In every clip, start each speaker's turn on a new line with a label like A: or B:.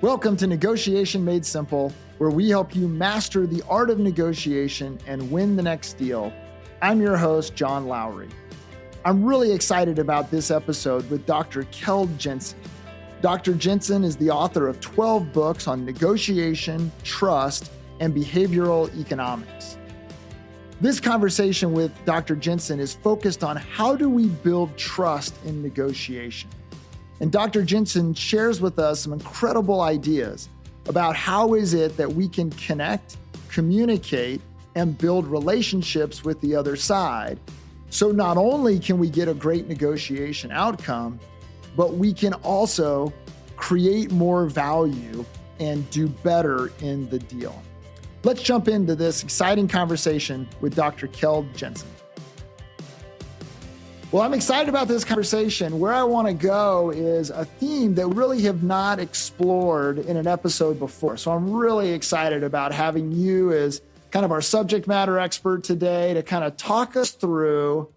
A: Welcome to Negotiation Made Simple, where we help you master the art of negotiation and win the next deal. I'm your host, John Lowry. I'm really excited about this episode with Dr. Keld Jensen. Dr. Jensen is the author of 12 books on negotiation, trust, and behavioral economics. This conversation with Dr. Jensen is focused on how do we build trust in negotiation. And Dr. Jensen shares with us some incredible ideas about how is it that we can connect, communicate, and build relationships with the other side. So not only can we get a great negotiation outcome, but we can also create more value and do better in the deal. Let's jump into this exciting conversation with Dr. Keld Jensen. Well, I'm excited about this conversation. Where I want to go is a theme that we really have not explored in an episode before. So I'm really excited about having you as kind of our subject matter expert today to kind of talk us through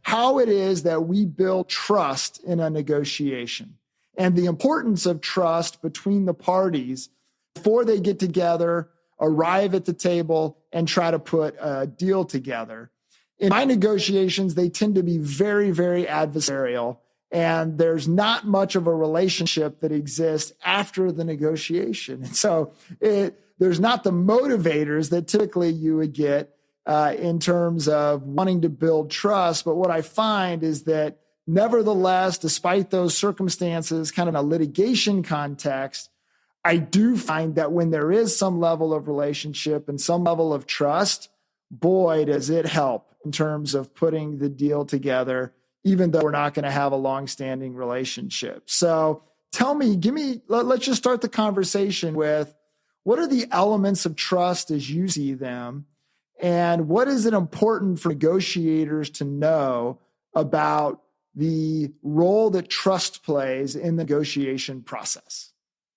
A: how it is that we build trust in a negotiation and the importance of trust between the parties before they get together, arrive at the table, and try to put a deal together. In my negotiations, they tend to be very, very adversarial, and there's not much of a relationship that exists after the negotiation. And so there's not the motivators that typically you would get in terms of wanting to build trust. But what I find is that nevertheless, despite those circumstances, kind of in a litigation context, I do find that when there is some level of relationship and some level of trust, boy, does it help in terms of putting the deal together, even though we're not going to have a long-standing relationship. So tell me, let's just start the conversation with what are the elements of trust as you see them, and what is it important for negotiators to know about the role that trust plays in the negotiation process?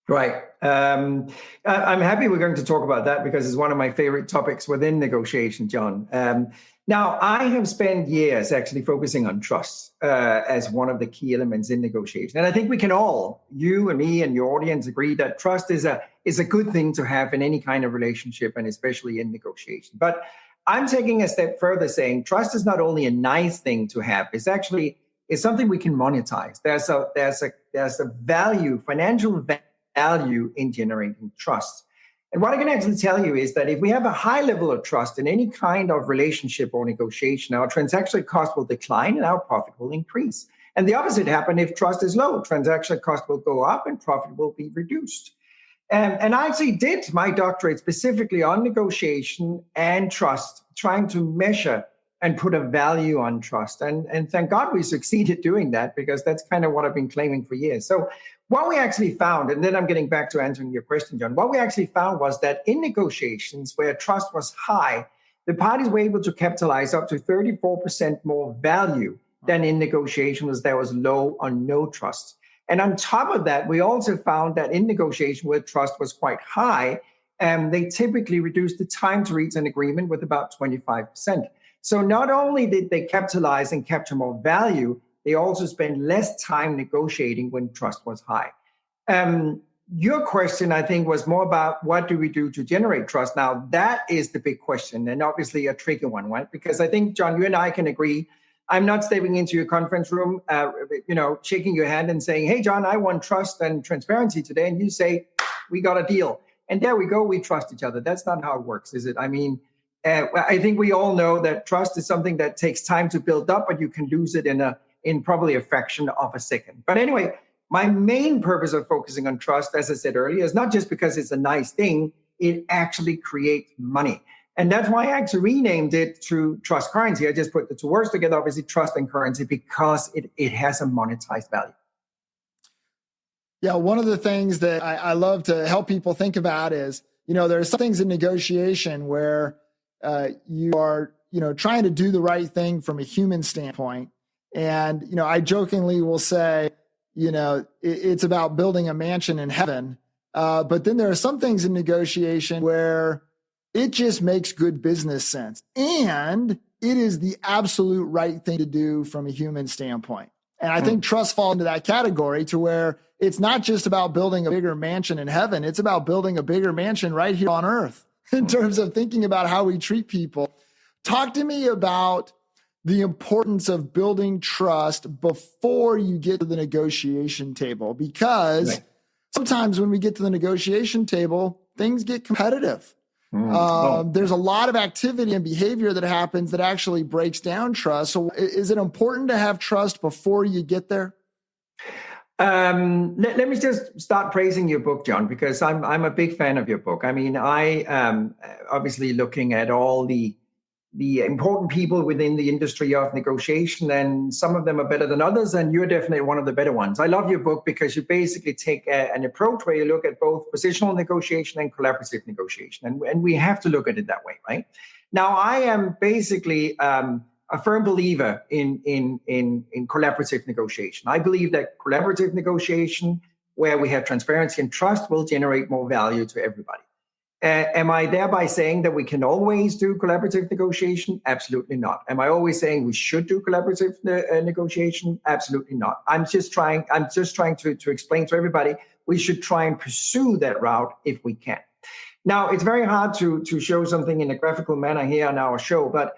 B: Right. I'm happy we're going to talk about that because it's one of my favorite topics within negotiation, John. Now, I have spent years actually focusing on trust as one of the key elements in negotiation. And I think we can all, you and me and your audience, agree that trust is a good thing to have in any kind of relationship, and especially in negotiation. But I'm taking a step further, saying trust is not only a nice thing to have, it's something we can monetize. There's a value, financial value in generating trust. And what I can actually tell you is that if we have a high level of trust in any kind of relationship or negotiation, our transaction cost will decline and our profit will increase. And the opposite happens if trust is low. Transaction cost will go up and profit will be reduced. And I actually did my doctorate specifically on negotiation and trust, trying to measure and put a value on trust. And thank God we succeeded doing that, because that's kind of what I've been claiming for years. So what we actually found, and then I'm getting back to answering your question, John, what we actually found was that in negotiations where trust was high, the parties were able to capitalize up to 34% more value than in negotiations that was low or no trust. And on top of that, we also found that in negotiation where trust was quite high, they typically reduced the time to reach an agreement with about 25%. So not only did they capitalize and capture more value, they also spend less time negotiating when trust was high. Your question, I think, was more about what do we do to generate trust? Now, that is the big question, and obviously a tricky one, right? Because I think, John, you and I can agree. I'm not stepping into your conference room, shaking your hand and saying, hey, John, I want trust and transparency today. And you say, we got a deal. And there we go. We trust each other. That's not how it works, is it? I mean, I think we all know that trust is something that takes time to build up, but you can lose it in probably a fraction of a second. But anyway, my main purpose of focusing on trust, as I said earlier, is not just because it's a nice thing, it actually creates money. And that's why I actually renamed it to trust currency. I just put the two words together, obviously trust and currency, because it has a monetized value.
A: Yeah, one of the things that I love to help people think about is, there are some things in negotiation where you are, trying to do the right thing from a human standpoint. And, I jokingly will say, it's about building a mansion in heaven. But then there are some things in negotiation where it just makes good business sense. And it is the absolute right thing to do from a human standpoint. And I think trust falls into that category to where it's not just about building a bigger mansion in heaven. It's about building a bigger mansion right here on earth in terms of thinking about how we treat people. Talk to me about the importance of building trust before you get to the negotiation table, because sometimes when we get to the negotiation table, things get competitive. There's a lot of activity and behavior that happens that actually breaks down trust. So is it important to have trust before you get there?
B: Let me just start praising your book, John, because I'm a big fan of your book. I mean, I am obviously looking at all the important people within the industry of negotiation, and some of them are better than others, and you're definitely one of the better ones. I love your book because you basically take an approach where you look at both positional negotiation and collaborative negotiation, and we have to look at it that way, right? Now, I am basically a firm believer in collaborative negotiation. I believe that collaborative negotiation, where we have transparency and trust, will generate more value to everybody. Am I thereby saying that we can always do collaborative negotiation? Absolutely not. Am I always saying we should do collaborative negotiation? Absolutely not. I'm just trying to explain to everybody we should try and pursue that route if we can. Now, it's very hard to show something in a graphical manner here on our show, but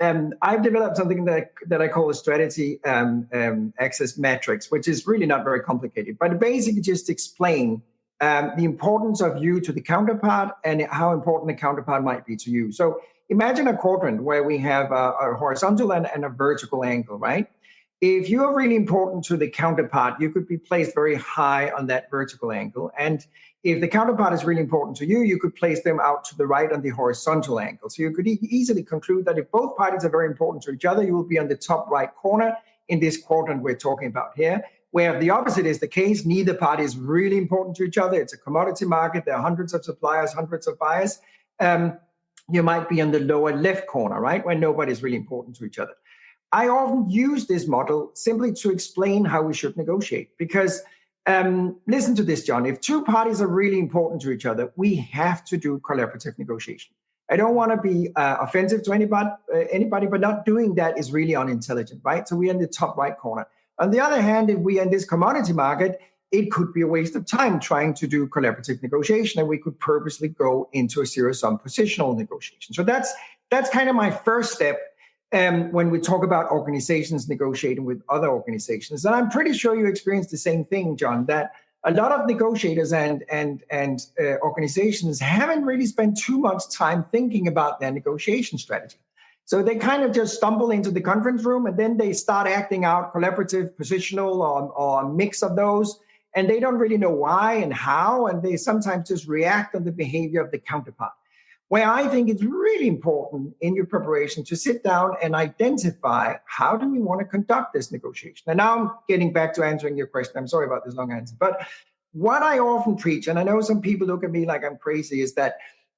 B: I've developed something that I call a strategy access matrix, which is really not very complicated, but basically just explain the importance of you to the counterpart and how important the counterpart might be to you. So imagine a quadrant where we have a horizontal and a vertical angle, right? If you are really important to the counterpart, you could be placed very high on that vertical angle. And if the counterpart is really important to you, you could place them out to the right on the horizontal angle. So you could easily conclude that if both parties are very important to each other, you will be on the top right corner in this quadrant we're talking about here. Where the opposite is the case, neither party is really important to each other. It's a commodity market. There are hundreds of suppliers, hundreds of buyers. You might be in the lower left corner, right, where nobody's really important to each other. I often use this model simply to explain how we should negotiate. Because listen to this, John. If two parties are really important to each other, we have to do collaborative negotiation. I don't want to be offensive to anybody, but not doing that is really unintelligent, right? So we're in the top right corner. On the other hand, if we are in this commodity market, it could be a waste of time trying to do collaborative negotiation, and we could purposely go into a zero-sum positional negotiation. So that's kind of my first step when we talk about organizations negotiating with other organizations. And I'm pretty sure you experienced the same thing, John, that a lot of negotiators and organizations haven't really spent too much time thinking about their negotiation strategy. So they kind of just stumble into the conference room and then they start acting out collaborative, positional, or a mix of those. And they don't really know why and how. And they sometimes just react on the behavior of the counterpart. Where I think it's really important in your preparation to sit down and identify how do we want to conduct this negotiation. And now I'm getting back to answering your question. I'm sorry about this long answer. But what I often preach, and I know some people look at me like I'm crazy, is that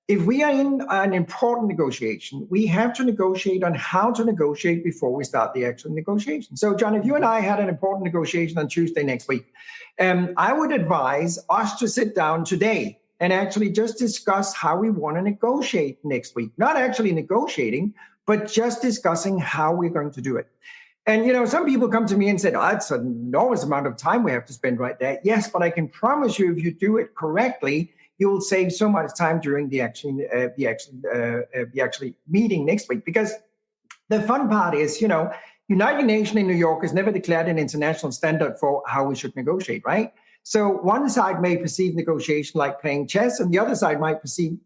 B: if we are in an important negotiation, we have to negotiate on how to negotiate before we start the actual negotiation. So, John, if you and I had an important negotiation on Tuesday next week, I would advise us to sit down today and actually just discuss how we want to negotiate next week. Not actually negotiating, but just discussing how we're going to do it. And, you know, some people come to me and say, that's an enormous amount of time we have to spend right there. Yes, but I can promise you, if you do it correctly, you will save so much time during the actual meeting next week. Because the fun part is, you know, United Nations in New York has never declared an international standard for how we should negotiate, right? So one side may perceive negotiation like playing chess, and the other side might perceive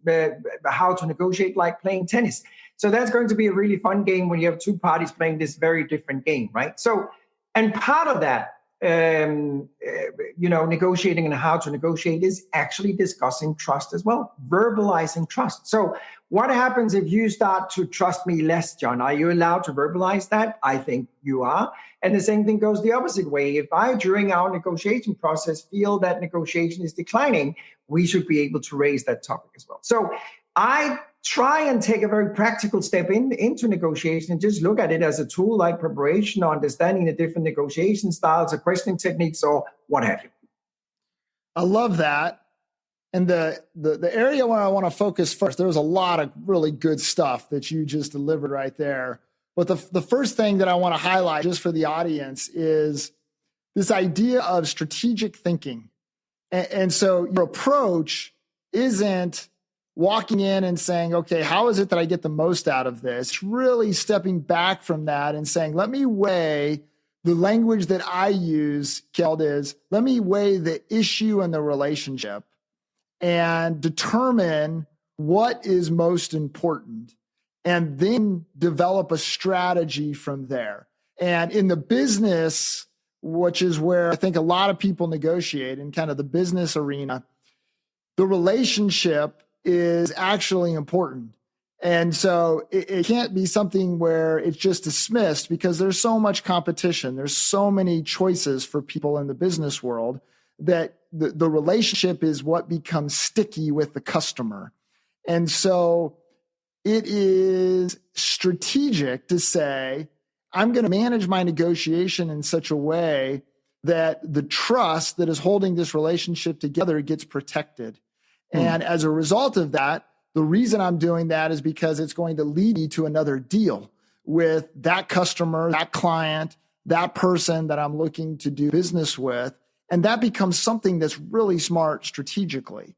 B: how to negotiate like playing tennis. So that's going to be a really fun game when you have two parties playing this very different game, right? So, and part of that, negotiating and how to negotiate is actually discussing trust as well, verbalizing trust. So what happens if you start to trust me less, John? Are you allowed to verbalize that? I think you are. And the same thing goes the opposite way. If I, during our negotiation process, feel that negotiation is declining, we should be able to raise that topic as well. So I try and take a very practical step into negotiation and just look at it as a tool like preparation or understanding the different negotiation styles or questioning techniques or what have you.
A: I love that. And the area where I want to focus first, there was a lot of really good stuff that you just delivered right there. But the first thing that I want to highlight just for the audience is this idea of strategic thinking. And so your approach isn't walking in and saying, okay, how is it that I get the most out of this? Really stepping back from that and saying, let me weigh the language that I use, Keld, is let me weigh the issue and the relationship and determine what is most important, and then develop a strategy from there. And in the business, which is where I think a lot of people negotiate in kind of the business arena, the relationship is actually important. And so it can't be something where it's just dismissed because there's so much competition. There's so many choices for people in the business world that the relationship is what becomes sticky with the customer. And so it is strategic to say, I'm going to manage my negotiation in such a way that the trust that is holding this relationship together gets protected. And as a result of that, the reason I'm doing that is because it's going to lead me to another deal with that customer, that client, that person that I'm looking to do business with. And that becomes something that's really smart strategically.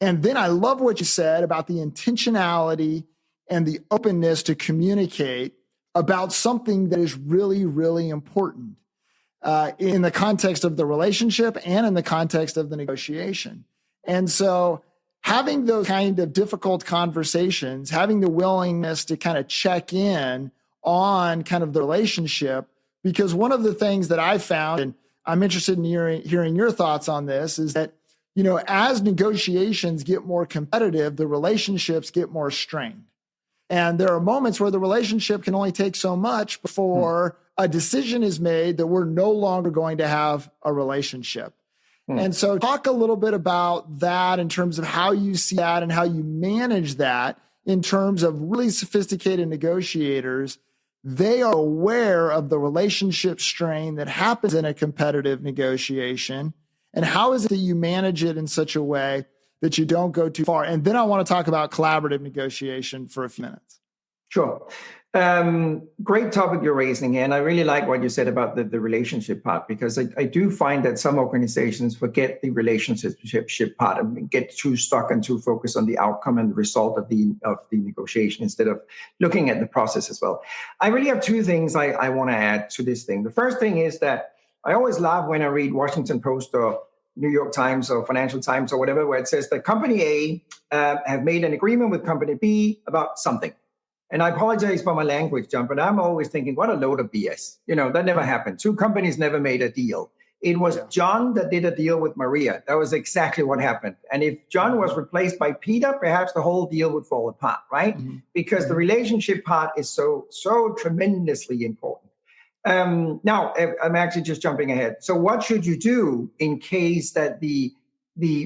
A: And then I love what you said about the intentionality and the openness to communicate about something that is really, really important in the context of the relationship and in the context of the negotiation. And so having those kind of difficult conversations, having the willingness to kind of check in on kind of the relationship, because one of the things that I found, and I'm interested in hearing your thoughts on this, is that, you know, as negotiations get more competitive, the relationships get more strained. And there are moments where the relationship can only take so much before a decision is made that we're no longer going to have a relationship. And so talk a little bit about that in terms of how you see that and how you manage that in terms of really sophisticated negotiators. They are aware of the relationship strain that happens in a competitive negotiation. And how is it that you manage it in such a way that you don't go too far? And then I want to talk about collaborative negotiation for a few minutes.
B: Sure. Great topic you're raising here. And I really like what you said about the relationship part, because I do find that some organizations forget the relationship part and get too stuck and too focused on the outcome and the result of the negotiation instead of looking at the process as well. I really have two things I want to add to this thing. The first thing is that I always laugh when I read Washington Post or New York Times or Financial Times or whatever, where it says that company A have made an agreement with company B about something. And I apologize for my language, John, but I'm always thinking, what a load of BS. You know, that never happened. Two companies never made a deal. It was John that did a deal with Maria. That was exactly what happened. And if John was replaced by Peter, perhaps the whole deal would fall apart, right? Because the relationship part is so tremendously important. Now, I'm actually just jumping ahead. So what should you do in case that the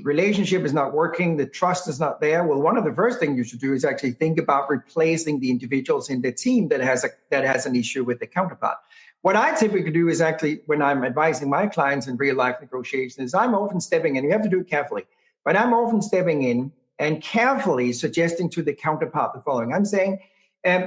B: relationship is not working, the trust is not there? Well, one of the first things you should do is actually think about replacing the individuals in the team that has an issue with the counterpart. What I typically do is actually, when I'm advising my clients in real life negotiations, is I'm often stepping in. You have to do it carefully, but I'm often stepping in and carefully suggesting to the counterpart the following. I'm saying,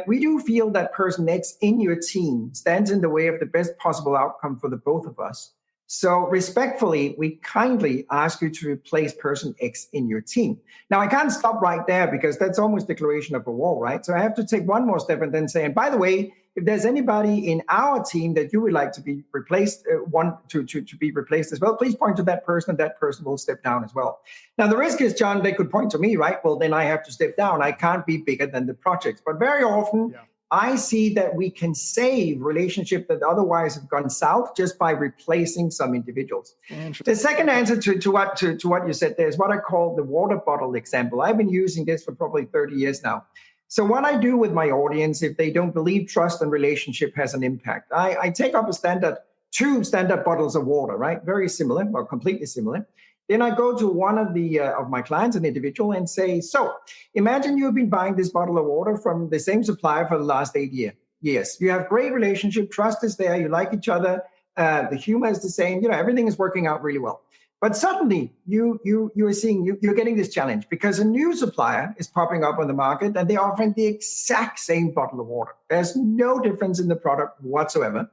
B: we do feel that person X in your team stands in the way of the best possible outcome for the both of us. So respectfully, we kindly ask you to replace person X in your team. Now, I can't stop right there because that's almost declaration of a war, right? So I have to take one more step and then say, and by the way, if there's anybody in our team that you would like to be replaced, to be replaced as well, please point to that person, and that person will step down as well. Now, the risk is, John, they could point to me, right? Well, then I have to step down. I can't be bigger than the project. But very often, I see that we can save relationships that otherwise have gone south just by replacing some individuals. The second answer to what you said there is what I call the water bottle example. I've been using this for probably 30 years now. So what I do with my audience, if they don't believe trust and relationship has an impact, I take up two standard bottles of water, right? Very similar, or completely similar. Then I go to one of my clients, an individual, and say, so imagine you've been buying this bottle of water from the same supplier for the last 8 years. You have great relationship, trust is there, you like each other, the humor is the same, everything is working out really well. But suddenly you're getting this challenge because a new supplier is popping up on the market and they're offering the exact same bottle of water. There's no difference in the product whatsoever.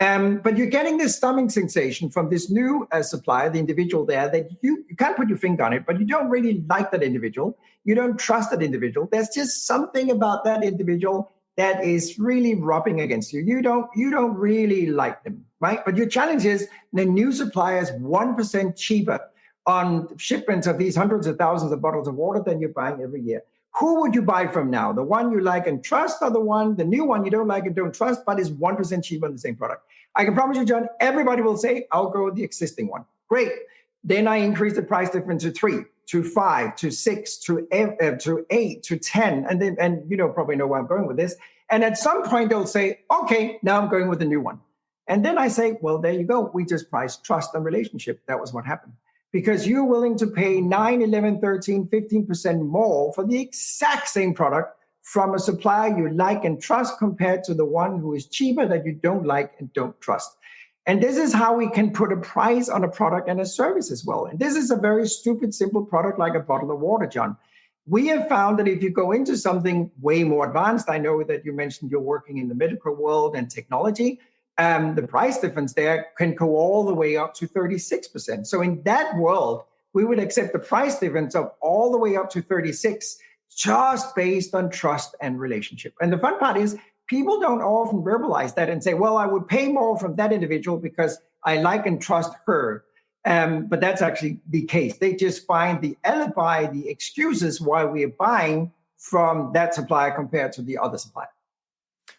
B: But you're getting this stomach sensation from this new supplier, the individual there, that you can't put your finger on it, but you don't really like that individual. You don't trust that individual. There's just something about that individual that is really rubbing against you. You don't really like them, right? But your challenge is the new supplier is 1% cheaper on shipments of these hundreds of thousands of bottles of water than you're buying every year. Who would you buy from now? The one you like and trust, or the new one you don't like and don't trust, but is 1% cheaper on the same product? I can promise you, John, everybody will say, I'll go with the existing one. Great. Then I increase the price difference to 3, to 5, to 6, to 8, to 10. And you probably know where I'm going with this. And at some point they'll say, okay, now I'm going with the new one. And then I say, well, there you go. We just priced trust and relationship. That was what happened. Because you're willing to pay 9, 11, 13, 15% more for the exact same product from a supplier you like and trust compared to the one who is cheaper that you don't like and don't trust. And this is how we can put a price on a product and a service as well. And this is a very stupid, simple product like a bottle of water, John. We have found that if you go into something way more advanced, I know that you mentioned you're working in the medical world and technology, the price difference there can go all the way up to 36%. So in that world, we would accept the price difference of all the way up to 36 just based on trust and relationship. And the fun part is people don't often verbalize that and say, well, I would pay more from that individual because I like and trust her. But that's actually the case. They just find the alibi, the excuses why we are buying from that supplier compared to the other supplier.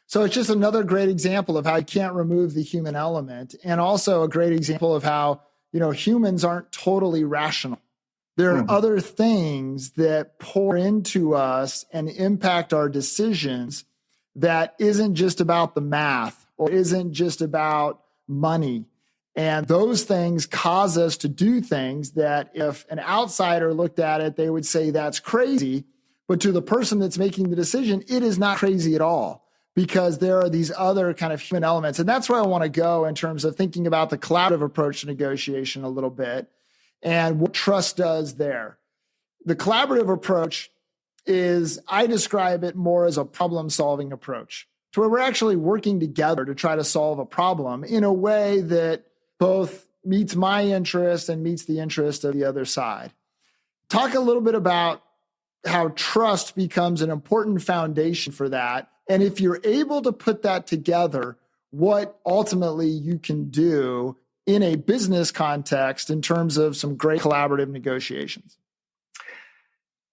A: So it's just another great example of how you can't remove the human element, and also a great example of how, humans aren't totally rational. There are other things that pour into us and impact our decisions that isn't just about the math or isn't just about money. And those things cause us to do things that if an outsider looked at it, they would say that's crazy. But to the person that's making the decision, it is not crazy at all, because there are these other kind of human elements. And that's where I want to go in terms of thinking about the collaborative approach to negotiation a little bit and what trust does there. The collaborative approach is, I describe it more as a problem-solving approach, to where we're actually working together to try to solve a problem in a way that both meets my interest and meets the interest of the other side. Talk a little bit about how trust becomes an important foundation for that. And if you're able to put that together, what ultimately you can do in a business context in terms of some great collaborative negotiations.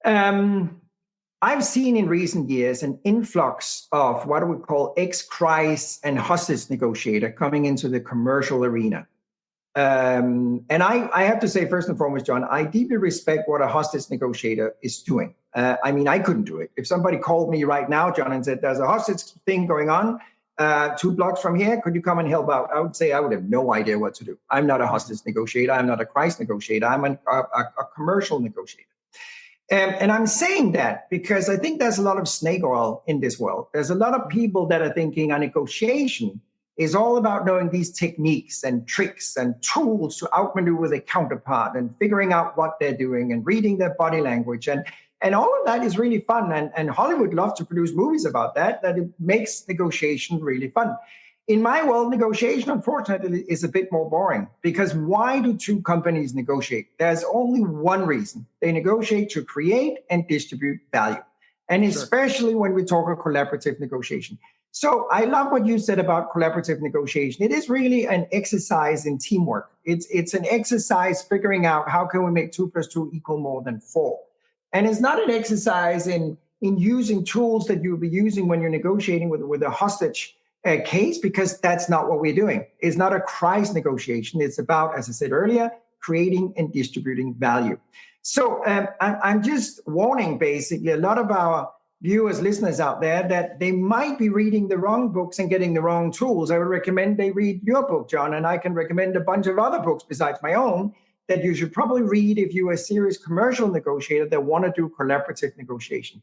B: I've seen in recent years an influx of what we call ex-crisis and hostage negotiator coming into the commercial arena. And I have to say, first and foremost, John, I deeply respect what a hostage negotiator is doing. I couldn't do it. If somebody called me right now, John, and said, there's a hostage thing going on 2 blocks from here, could you come and help out? I would say I would have no idea what to do. I'm not a hostage negotiator. I'm not a crisis negotiator. I'm a commercial negotiator. And I'm saying that because I think there's a lot of snake oil in this world. There's a lot of people that are thinking a negotiation is all about knowing these techniques and tricks and tools to outmaneuver their counterpart and figuring out what they're doing and reading their body language. And all of that is really fun. And Hollywood loves to produce movies about that it makes negotiation really fun. In my world, negotiation, unfortunately, is a bit more boring, because why do 2 companies negotiate? There's only one reason. They negotiate to create and distribute value. And especially when we talk about collaborative negotiation. So I love what you said about collaborative negotiation. It is really an exercise in teamwork. It's an exercise figuring out how can we make 2 + 2 equal more than 4. And it's not an exercise in using tools that you'll be using when you're negotiating with a hostage case, because that's not what we're doing. It's not a crisis negotiation. It's about, as I said earlier, creating and distributing value. So I'm just warning, basically, a lot of our viewers, listeners out there, that they might be reading the wrong books and getting the wrong tools. I would recommend they read your book, John, and I can recommend a bunch of other books besides my own that you should probably read if you're a serious commercial negotiator that want to do collaborative negotiation,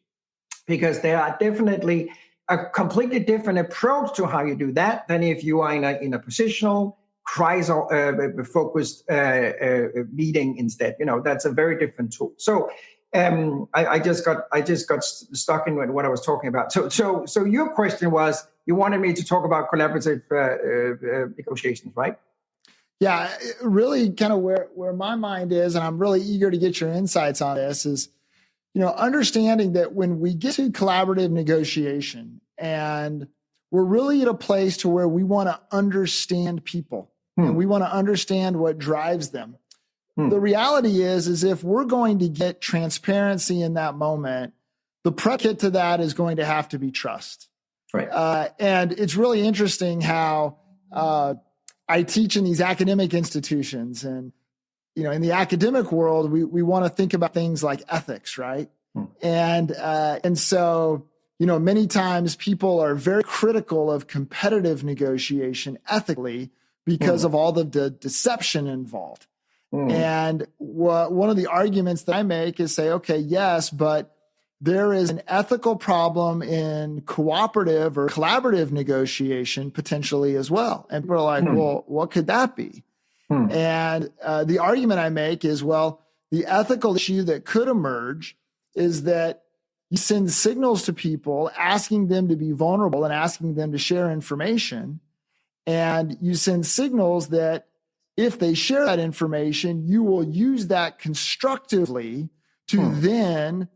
B: because there are definitely a completely different approach to how you do that than if you are in a positional, crisis-focused meeting instead. That's a very different tool. So I just got stuck in what I was talking about. So your question was, you wanted me to talk about collaborative negotiations, right?
A: Yeah, really kind of where my mind is, and I'm really eager to get your insights on this, is, understanding that when we get to collaborative negotiation and we're really at a place to where we want to understand people and we want to understand what drives them. The reality is if we're going to get transparency in that moment, the predicate to that is going to have to be trust.
B: Right.
A: And it's really interesting how I teach in these academic institutions, and in the academic world, we want to think about things like ethics, right? And so many times people are very critical of competitive negotiation ethically because of all the deception involved. And one of the arguments that I make is say, okay, yes, but there is an ethical problem in cooperative or collaborative negotiation potentially as well. And people are like, well, what could that be? And the argument I make is, well, the ethical issue that could emerge is that you send signals to people asking them to be vulnerable and asking them to share information. And you send signals that if they share that information, you will use that constructively to then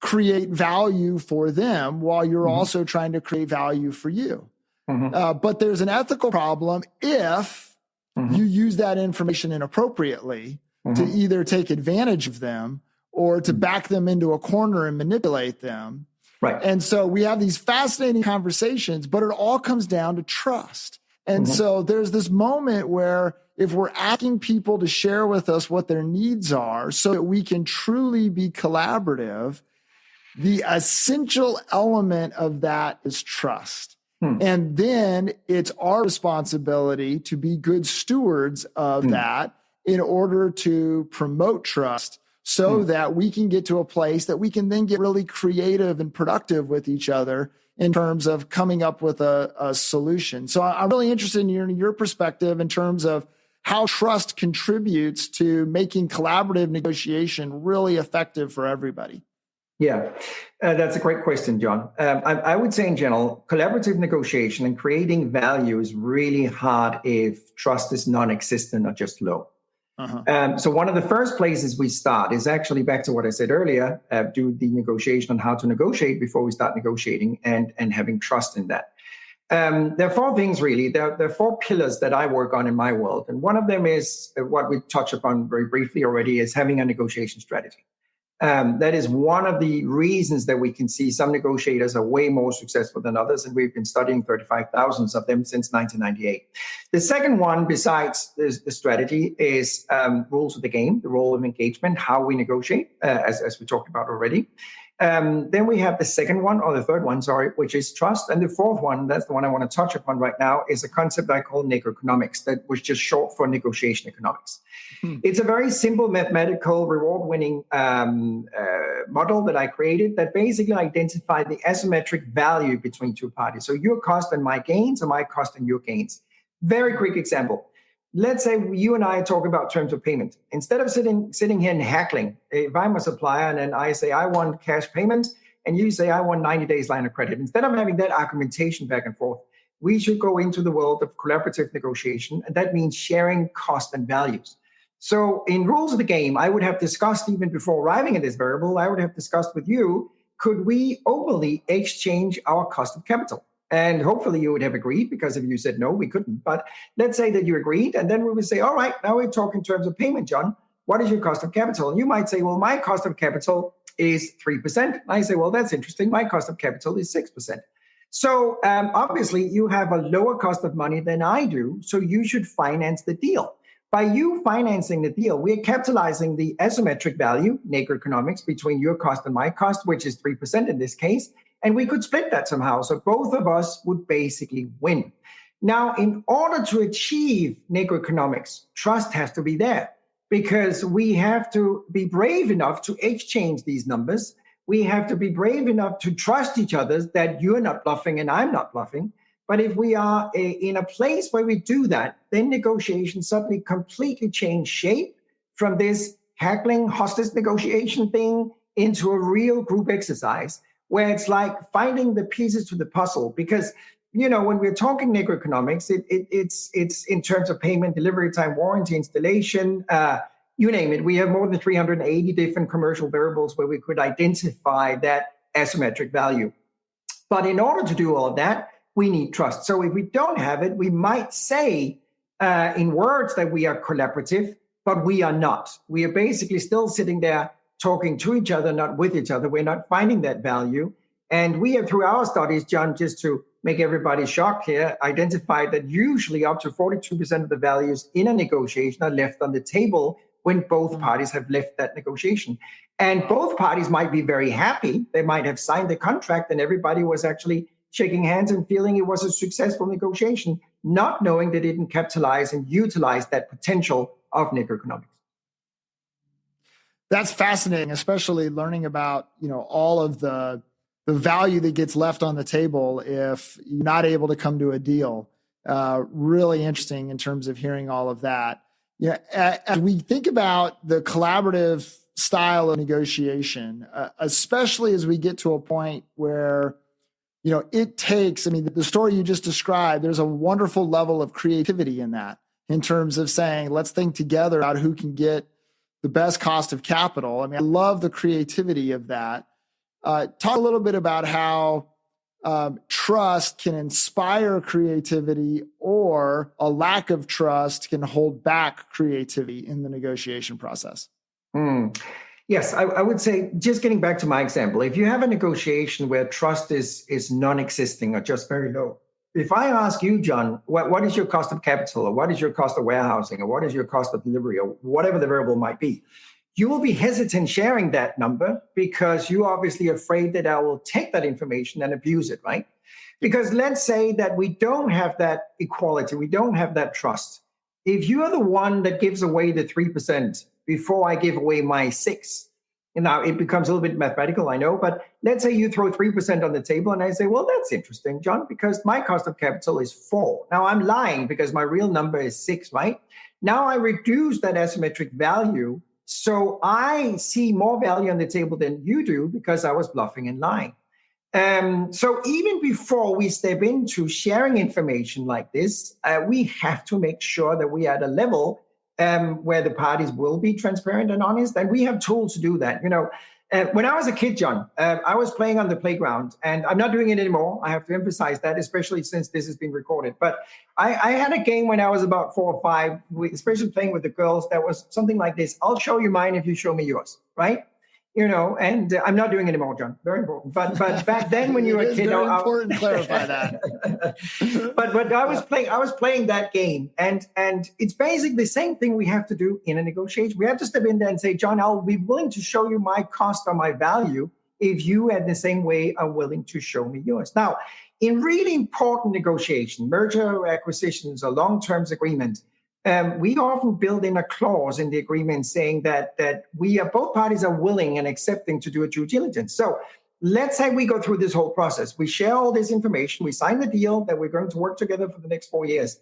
A: create value for them while you're also trying to create value for you. But there's an ethical problem if you use that information inappropriately to either take advantage of them or to back them into a corner and manipulate them.
B: Right.
A: And so we have these fascinating conversations, but it all comes down to trust. And so there's this moment where if we're asking people to share with us what their needs are so that we can truly be collaborative, the essential element of that is trust. And then it's our responsibility to be good stewards of that in order to promote trust so that we can get to a place that we can then get really creative and productive with each other in terms of coming up with a solution. So I'm really interested in your perspective in terms of how trust contributes to making collaborative negotiation really effective for everybody.
B: Yeah, that's a great question, John. I would say in general, collaborative negotiation and creating value is really hard if trust is non-existent or just low. So one of the first places we start is actually back to what I said earlier, do the negotiation on how to negotiate before we start negotiating and having trust in that. There are four things really. There are four pillars that I work on in my world. And one of them is what we touched upon very briefly already, is having a negotiation strategy. That is one of the reasons that we can see some negotiators are way more successful than others, and we've been studying 35,000 of them since 1998. The second one, besides the strategy, is rules of the game, the role of engagement, how we negotiate, as we talked about already. Then we have the second one, or the third one, sorry, which is trust. And the fourth one, that's the one I want to touch upon right now, is a concept I call negoeconomics, that was just short for negotiation economics. It's a very simple mathematical reward-winning model that I created that basically identified the asymmetric value between two parties. So your cost and my gains, or my cost and your gains. Very quick example. Let's say you and I talk about terms of payment. Instead of sitting here and haggling, if I'm a supplier and then I say I want cash payment and you say I want 90 days line of credit, instead of having that argumentation back and forth, we should go into the world of collaborative negotiation. And that means sharing cost and values. So in rules of the game, I would have discussed, even before arriving at this variable, I would have discussed with you, could we openly exchange our cost of capital? And hopefully you would have agreed, because if you said no, we couldn't. But let's say that you agreed, and then we would say, all right, now we talk in terms of payment, John. What is your cost of capital? And you might say, well, my cost of capital is 3%. And I say, well, that's interesting. My cost of capital is 6%. So obviously you have a lower cost of money than I do, so you should finance the deal. By you financing the deal, we are capitalizing the asymmetric value, negoeconomics, between your cost and my cost, which is 3% in this case. And we could split that somehow. So both of us would basically win. Now, in order to achieve negoeconomics, trust has to be there, because we have to be brave enough to exchange these numbers. We have to be brave enough to trust each other that you're not bluffing and I'm not bluffing. But if we are in a place where we do that, then negotiations suddenly completely change shape from this haggling hostage negotiation thing into a real group exercise where it's like finding the pieces to the puzzle. Because, when we're talking necroeconomics, it's in terms of payment, delivery time, warranty, installation, you name it. We have more than 380 different commercial variables where we could identify that asymmetric value. But in order to do all of that, we need trust. So if we don't have it, we might say in words that we are collaborative, but we are not. We are basically still sitting there talking to each other, not with each other. We're not finding that value. And we have, through our studies, John, just to make everybody shocked here, identified that usually up to 42% of the values in a negotiation are left on the table when both parties have left that negotiation. And both parties might be very happy. They might have signed the contract and everybody was actually shaking hands and feeling it was a successful negotiation, not knowing they didn't capitalize and utilize that potential of necroeconomics.
A: That's fascinating, especially learning about, all of the value that gets left on the table if you're not able to come to a deal. Really interesting in terms of hearing all of that. As we think about the collaborative style of negotiation, especially as we get to a point where, it takes, the story you just described, there's a wonderful level of creativity in that, in terms of saying, let's think together about who can get the best cost of capital. I love the creativity of that. Talk a little bit about how trust can inspire creativity, or a lack of trust can hold back creativity in the negotiation process.
B: Yes, I would say, just getting back to my example, if you have a negotiation where trust is non-existing or just very low, if I ask you, John, what is your cost of capital, or what is your cost of warehousing, or what is your cost of delivery, or whatever the variable might be, you will be hesitant sharing that number because you're obviously afraid that I will take that information and abuse it, right? Because let's say that we don't have that equality, we don't have that trust. If you are the one that gives away the 3% before I give away my 6%, now it becomes a little bit mathematical, I know, but let's say you throw 3% on the table and I say, well, that's interesting, John, because my cost of capital is 4. Now I'm lying because my real number is 6, right? Now I reduce that asymmetric value. So I see more value on the table than you do because I was bluffing and lying. So even before we step into sharing information like this, we have to make sure that we are at a level where the parties will be transparent and honest, and we have tools to do that. When I was a kid, John, I was playing on the playground, and I'm not doing it anymore. I have to emphasize that, especially since this has been recorded. But I had a game when I was about 4 or 5, especially playing with the girls, that was something like this. I'll show you mine if you show me yours, right? And I'm not doing it anymore, John. Very important. But back then, when you were a kid,
A: very important to clarify that.
B: but I was playing that game, and it's basically the same thing we have to do in a negotiation. We have to step in there and say, John, I'll be willing to show you my cost or my value if you, in the same way, are willing to show me yours. Now, in really important negotiation, merger acquisitions or long-term agreements, we often build in a clause in the agreement saying that both parties are willing and accepting to do a due diligence. So let's say we go through this whole process. We share all this information. We sign the deal that we're going to work together for the next 4 years.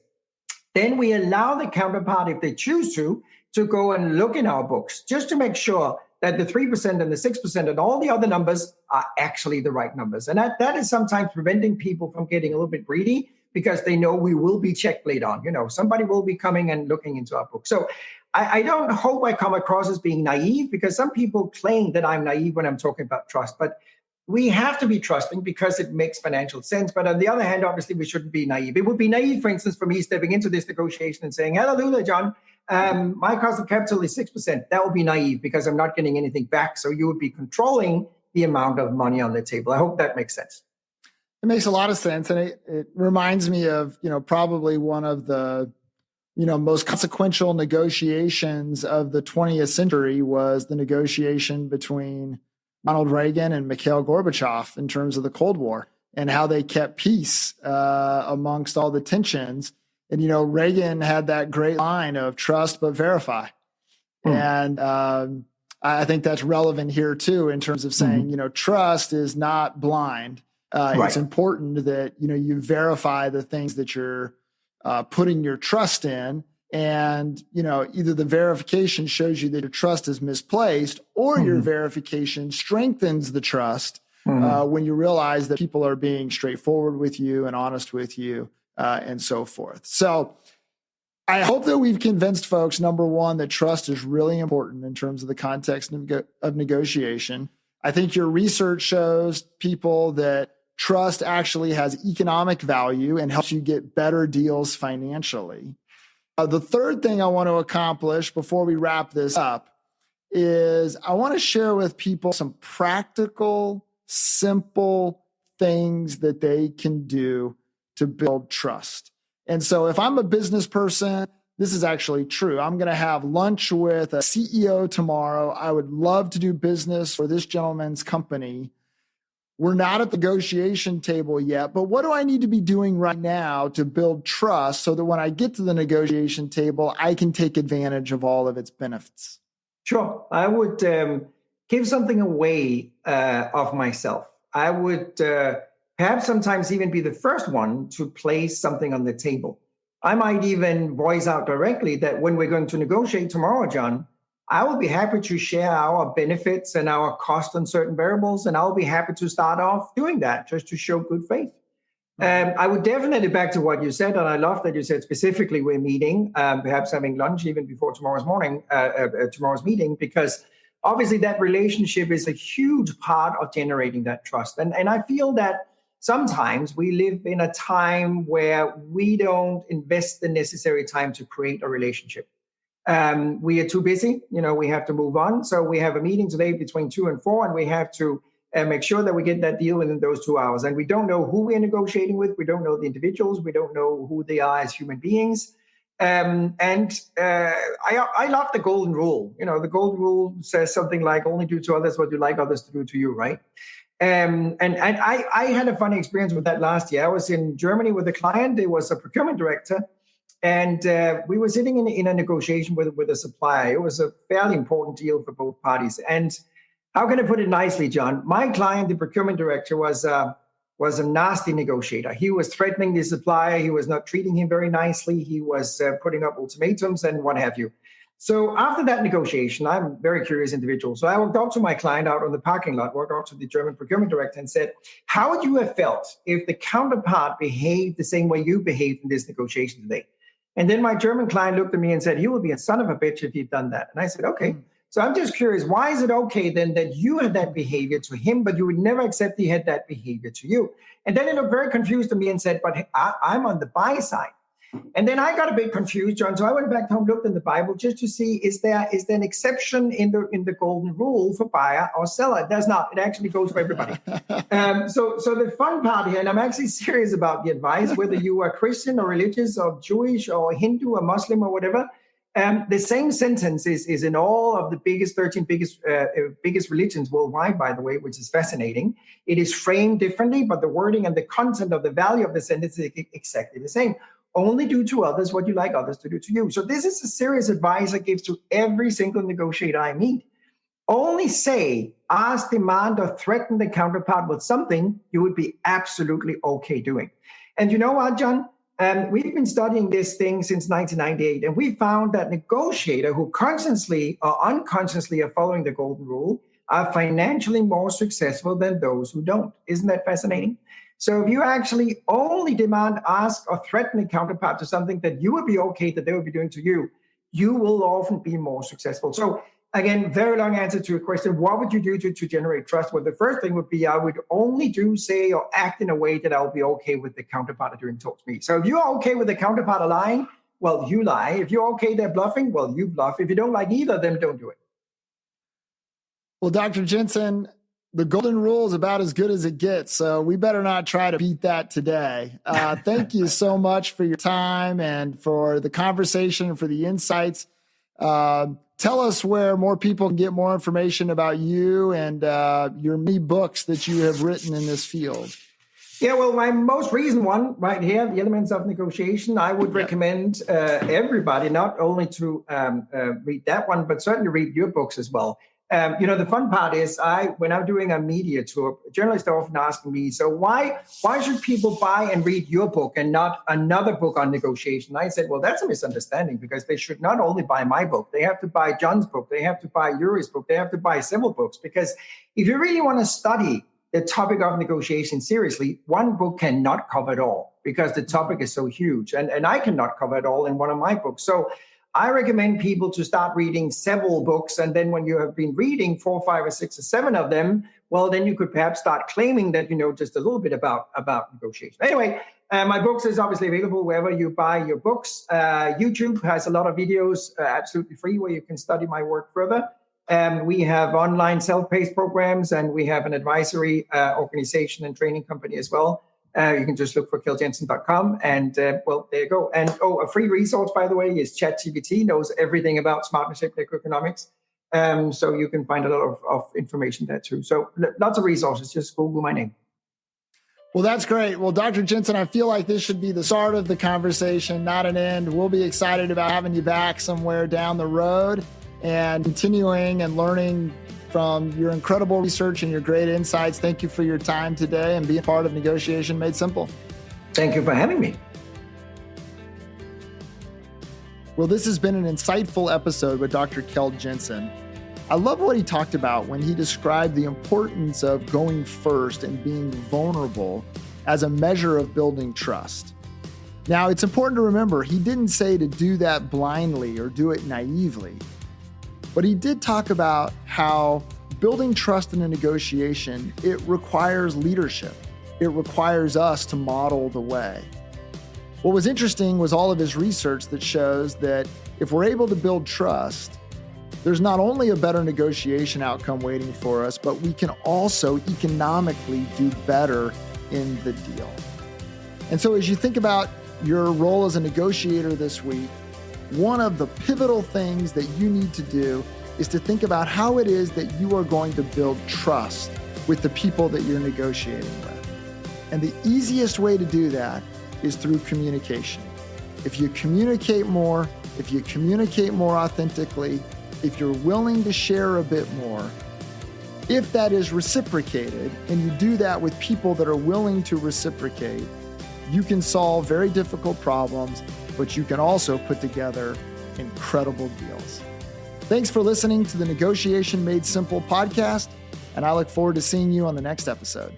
B: Then we allow the counterpart, if they choose to go and look in our books just to make sure that the 3% and the 6% and all the other numbers are actually the right numbers. And that is sometimes preventing people from getting a little bit greedy, because they know we will be checked later on. Somebody will be coming and looking into our book. So I don't hope I come across as being naive, because some people claim that I'm naive when I'm talking about trust. But we have to be trusting because it makes financial sense. But on the other hand, obviously, we shouldn't be naive. It would be naive, for instance, for me stepping into this negotiation and saying, hallelujah, John, my cost of capital is 6%. That would be naive because I'm not getting anything back. So you would be controlling the amount of money on the table. I hope that makes sense.
A: It makes a lot of sense. And it reminds me of, probably one of the, most consequential negotiations of the 20th century was the negotiation between Ronald Reagan and Mikhail Gorbachev in terms of the Cold War and how they kept peace amongst all the tensions. And, Reagan had that great line of trust but verify. And I think that's relevant here too, in terms of saying, trust is not blind. Right. It's important that, you verify the things that you're putting your trust in. And, either the verification shows you that your trust is misplaced, or your verification strengthens the trust when you realize that people are being straightforward with you and honest with you and so forth. So I hope that we've convinced folks, number one, that trust is really important in terms of the context of negotiation. I think your research shows people that trust actually has economic value and helps you get better deals financially. The third thing I want to accomplish before we wrap this up is I want to share with people some practical, simple things that they can do to build trust. And so if I'm a business person, this is actually true. I'm going to have lunch with a CEO tomorrow. I would love to do business for this gentleman's company. We're not at the negotiation table yet, but what do I need to be doing right now to build trust so that when I get to the negotiation table, I can take advantage of all of its benefits?
B: Sure. I would give something away of myself. I would perhaps sometimes even be the first one to place something on the table. I might even voice out directly that when we're going to negotiate tomorrow, John, I will be happy to share our benefits and our cost on certain variables, and I'll be happy to start off doing that just to show good faith. I would definitely, back to what you said, and I love that you said specifically we're meeting, perhaps having lunch even before tomorrow's meeting, because obviously that relationship is a huge part of generating that trust. And I feel that sometimes we live in a time where we don't invest the necessary time to create a relationship. We are too busy, we have to move on. So we have a meeting today between 2 and 4, and we have to make sure that we get that deal within those 2 hours. And we don't know who we're negotiating with. We don't know the individuals. We don't know who they are as human beings. I love the golden rule. The golden rule says something like only do to others what you like others to do to you, right? And I had a funny experience with that last year. I was in Germany with a client. It was a procurement director. And we were sitting in a negotiation with a supplier. It was a fairly important deal for both parties. And how can I put it nicely, John? My client, the procurement director, was a nasty negotiator. He was threatening the supplier. He was not treating him very nicely. He was putting up ultimatums and what have you. So after that negotiation, I'm a very curious individual. So I walked up to my client out on the parking lot, walked up to the German procurement director and said, how would you have felt if the counterpart behaved the same way you behaved in this negotiation today? And then my German client looked at me and said, you would be a son of a bitch if you'd done that. And I said, okay. So I'm just curious, why is it okay then that you had that behavior to him, but you would never accept he had that behavior to you? And then he looked very confused to me and said, but I'm on the buy side. And then I got a bit confused, John. So I went back home, looked in the Bible just to see, is there an exception in the golden rule for buyer or seller? There's not. It actually goes for everybody. So the fun part here, and I'm actually serious about the advice, whether you are Christian or religious or Jewish or Hindu or Muslim or whatever, the same sentence is in all of the 13 biggest religions worldwide, by the way, which is fascinating. It is framed differently, but the wording and the content of the value of the sentence is exactly the same. Only do to others what you like others to do to you. So this is a serious advice I give to every single negotiator I meet. Only say, ask, demand, or threaten the counterpart with something you would be absolutely okay doing. And you know what, John? We've been studying this thing since 1998, and we found that negotiators who consciously or unconsciously are following the golden rule are financially more successful than those who don't. Isn't that fascinating? So if you actually only demand, ask, or threaten a counterpart to something that you would be okay that they would be doing to you, you will often be more successful. So again, very long answer to your question. What would you do to generate trust? Well, the first thing would be I would only do, say, or act in a way that I'll be okay with the counterpart doing towards me. So if you're okay with the counterpart lying, well, you lie. If you're okay they're bluffing, well, you bluff. If you don't like either of them, don't do it.
A: Well, Dr. Jensen, the golden rule is about as good as it gets, so we better not try to beat that today. Thank you so much for your time and for the conversation and for the insights. Tell us where more people can get more information about you and your many books that you have written in this field.
B: Yeah, well, my most recent one right here, The Elements of Negotiation, I would recommend everybody not only to read that one, but certainly read your books as well. The fun part is when I'm doing a media tour, journalists are often asking me, so why should people buy and read your book and not another book on negotiation? I said, well, that's a misunderstanding, because they should not only buy my book, they have to buy John's book, they have to buy Yuri's book, they have to buy several books, because if you really want to study the topic of negotiation seriously, one book cannot cover it all, because the topic is so huge, and I cannot cover it all in one of my books. So I recommend people to start reading several books. And then when you have been reading 4, 5, or 6, or 7 of them, well, then you could perhaps start claiming that you know just a little bit about negotiation. Anyway, my books is obviously available wherever you buy your books. YouTube has a lot of videos absolutely free where you can study my work further. We have online self-paced programs, and we have an advisory organization and training company as well. You can just look for keldjensen.com, and well, there you go. And a free resource, by the way, is ChatGPT, knows everything about smart manipulative economics. So you can find a lot of information there too. So lots of resources. Just Google my name.
A: Well, that's great. Well, Dr. Jensen, I feel like this should be the start of the conversation, not an end. We'll be excited about having you back somewhere down the road and continuing and learning from your incredible research and your great insights. Thank you for your time today and being part of Negotiation Made Simple.
B: Thank you for having me.
A: Well, this has been an insightful episode with Dr. Keld Jensen. I love what he talked about when he described the importance of going first and being vulnerable as a measure of building trust. Now, it's important to remember, he didn't say to do that blindly or do it naively. But he did talk about how building trust in a negotiation, it requires leadership. It requires us to model the way. What was interesting was all of his research that shows that if we're able to build trust, there's not only a better negotiation outcome waiting for us, but we can also economically do better in the deal. And so as you think about your role as a negotiator this week, one of the pivotal things that you need to do is to think about how it is that you are going to build trust with the people that you're negotiating with. And the easiest way to do that is through communication. If you communicate more, if you communicate more authentically, if you're willing to share a bit more, if that is reciprocated, and you do that with people that are willing to reciprocate, you can solve very difficult problems, but you can also put together incredible deals. Thanks for listening to the Negotiation Made Simple podcast, and I look forward to seeing you on the next episode.